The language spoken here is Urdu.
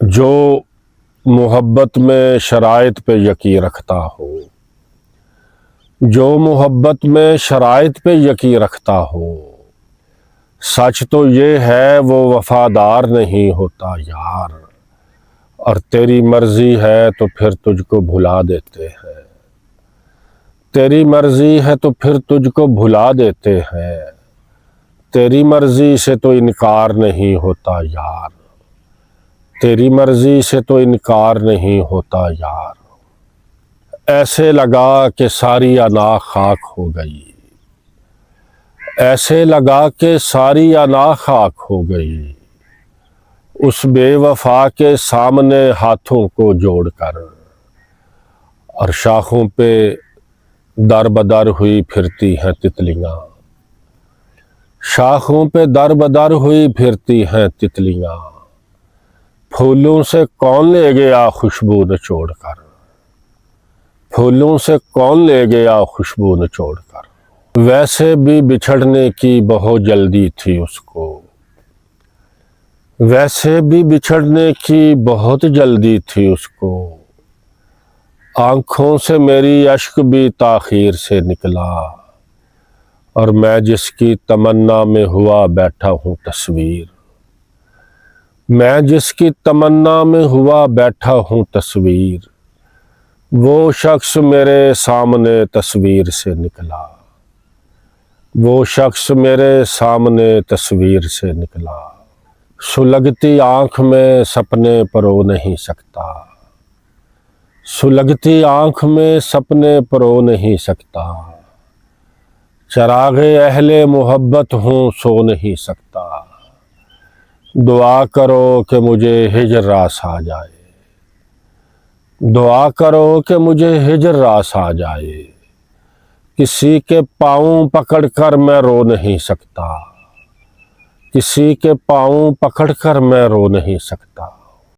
جو محبت میں شرائط پہ یقین رکھتا ہو، جو محبت میں شرائط پہ یقین رکھتا ہو، سچ تو یہ ہے وہ وفادار نہیں ہوتا یار، اور تیری مرضی ہے تو پھر تجھ کو بھلا دیتے ہیں، تیری مرضی ہے تو پھر تجھ کو بھلا دیتے ہیں، تیری مرضی سے تو انکار نہیں ہوتا یار، تیری مرضی سے تو انکار نہیں ہوتا یار۔ ایسے لگا کہ ساری انا خاک ہو گئی، ایسے لگا کہ ساری انا خاک ہو گئی، اس بے وفا کے سامنے ہاتھوں کو جوڑ کر، اور شاخوں پہ در بدر ہوئی پھرتی ہیں تتلیاں، شاخوں پہ در بدر ہوئی پھرتی ہیں تتلیاں، پھولوں سے کون لے گیا خوشبو نچوڑ کر، پھولوں سے کون لے گیا خوشبو نچوڑ کر۔ ویسے بھی بچھڑنے کی بہت جلدی تھی اس کو، ویسے بھی بچھڑنے کی بہت جلدی تھی اس کو، آنکھوں سے میری اشک بھی تاخیر سے نکلا، اور میں جس کی تمنا میں ہوا بیٹھا ہوں تصویر، میں جس کی تمنا میں ہوا بیٹھا ہوں تصویر، وہ شخص میرے سامنے تصویر سے نکلا، وہ شخص میرے سامنے تصویر سے نکلا۔ سلگتی آنکھ میں سپنے پرو نہیں سکتا، سلگتی آنکھ میں سپنے پرو نہیں سکتا، چراغ اہل محبت ہوں سو نہیں سکتا، دعا کرو کہ مجھے ہجر راس آ جائے، دعا کرو کہ مجھے ہجر راس آ جائے، کسی کے پاؤں پکڑ کر میں رو نہیں سکتا، کسی کے پاؤں پکڑ کر میں رو نہیں سکتا۔